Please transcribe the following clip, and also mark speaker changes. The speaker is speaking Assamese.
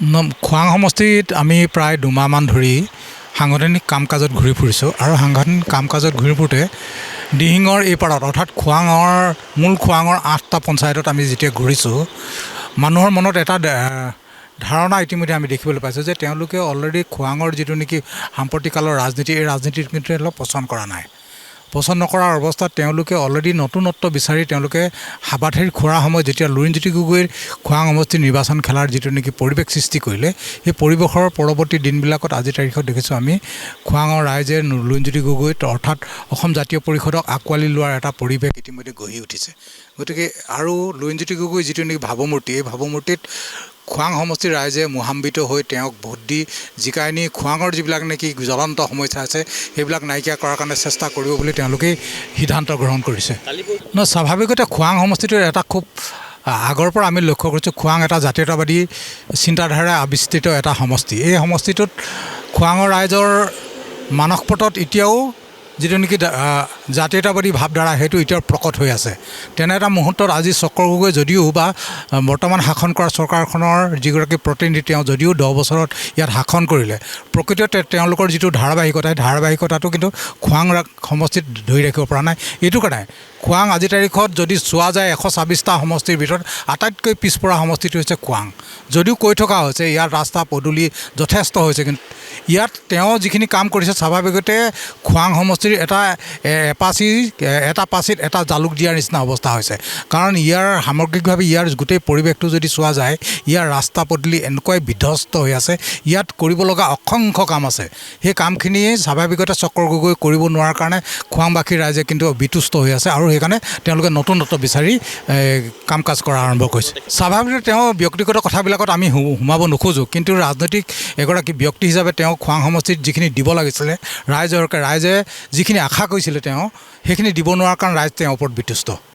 Speaker 1: খোৱাং সমষ্টিত আমি প্ৰায় দুমাহমান ধৰি সাংগঠনিক কাম কাজত ঘূৰি ফুৰিছোঁ আৰু সাংগঠনিক কাম কাজত ঘূৰি ফুৰোঁতে দিহিঙৰ এই পাৰত অৰ্থাৎ মূল খোৱাঙৰ 8টা পঞ্চায়তত আমি যেতিয়া ঘূৰিছোঁ মানুহৰ মনত এটা ধাৰণা ইতিমধ্যে আমি দেখিবলৈ পাইছোঁ যে তেওঁলোকে অলৰেডি খোৱাঙৰ যিটো নেকি সাম্প্ৰতিককালৰ ৰাজনীতি এই ৰাজনীতিত কিন্তু অলপ পচন্দ কৰা নাই। পচন্দ নকৰাৰ অৱস্থাত তেওঁলোকে অলৰেডি নতুনত্ব বিচাৰি তেওঁলোকে হাবাথিৰ খোৱাৰ সময়ত যেতিয়া লুৰিণজ্যোতি গগৈৰ খোৱাং সমষ্টিৰ নিৰ্বাচন খেলাৰ যিটো নেকি পৰিৱেশ সৃষ্টি কৰিলে সেই পৰিৱেশৰ পৰৱৰ্তী দিনবিলাকত আজিৰ তাৰিখত দেখিছোঁ আমি খোৱাঙৰ ৰাইজে লুৰিণজ্যোতি গগৈ অৰ্থাৎ অসম জাতীয় পৰিষদক আঁকোৱালি লোৱাৰ এটা পৰিৱেশ ইতিমধ্যে গঢ়ি উঠিছে। গতিকে আৰু লুৰিণজ্যোতি গগৈ যিটো নেকি ভাৱমূৰ্তি এই ভাৱমূৰ্তিত খোৱাং সমষ্টিৰ ৰাইজে মোহাম্বিত হৈ তেওঁক ভোট দি জিকাই নি খোৱাঙৰ যিবিলাক নেকি জ্বলন্ত সমস্যা আছে সেইবিলাক নাইকিয়া কৰাৰ কাৰণে চেষ্টা কৰিব বুলি তেওঁলোকেই সিদ্ধান্ত গ্ৰহণ কৰিছে। স্বাভাৱিকতে খোৱাং সমষ্টিটোৰ এটা খুব আগৰ পৰা আমি লক্ষ্য কৰিছোঁ খোৱাং এটা জাতীয়তাবাদী চিন্তাধাৰা আৱিষ্কৃত এটা সমষ্টি। এই সমষ্টিটোত খোৱাঙৰ ৰাইজৰ মানসপটত এতিয়াও যিটো নেকি জাতীয়তাবাদী ভাৱধাৰা সেইটো এতিয়াও প্ৰকট হৈ আছে। তেনে এটা মুহূৰ্তত আজি চক্ৰ গগৈ যদিও বা বৰ্তমান শাসন কৰা চৰকাৰখনৰ যিগৰাকী প্ৰতিনিধি তেওঁ যদিও 10 বছৰত ইয়াত শাসন কৰিলে প্ৰকৃততে তেওঁলোকৰ যিটো ধাৰাবাহিকতাটো কিন্তু খোৱাং সমষ্টিত ধৰি ৰাখিব পৰা নাই। এইটো কাৰণে খোৱাং আজিৰ তাৰিখত যদি চোৱা যায় 126টা সমষ্টিৰ ভিতৰত আটাইতকৈ পিছপৰা সমষ্টিটো হৈছে খোৱাং। যদিও কৈ থকা হৈছে ইয়াত ৰাস্তা পদূলি যথেষ্ট হৈছে, কিন্তু ইয়াত তেওঁ যিখিনি কাম কৰিছে স্বাভাৱিকতে খোৱাং সমষ্টিৰ এটা পাচিত এটা জালুক দিয়াৰ নিচিনা অৱস্থা হৈছে। কাৰণ ইয়াৰ সামগ্ৰিকভাৱে ইয়াৰ গোটেই পৰিৱেশটো যদি চোৱা যায় ইয়াৰ ৰাস্তা পদূলি এনেকুৱাই বিধ্বস্ত হৈ আছে, ইয়াত কৰিব লগা অসংখ্য কাম আছে। সেই কামখিনিয়ে স্বাভাৱিকতে চক্ৰ গগৈ কৰিব নোৱাৰাৰ কাৰণে খোৱাংবাসীৰ ৰাইজে কিন্তু বিতুষ্ট হৈ আছে আৰু সেইকাৰণে তেওঁলোকে নতুনত্ব বিচাৰি কাম কাজ কৰা আৰম্ভ কৰিছে। স্বাভাৱিকতে তেওঁ ব্যক্তিগত কথাবিলাকত আমি সোমাব নোখোজোঁ, কিন্তু ৰাজনৈতিক এগৰাকী ব্যক্তি হিচাপে তেওঁ খোৱাং সমষ্টিত যিখিনি দিব লাগিছিলে ৰাইজে যিখিনি আশা কৰিছিলে তেওঁ সেইখিনি দিব নোৱাৰাৰ কাৰণে ৰাইজ তেওঁৰ ওপৰত বিতুষ্ট।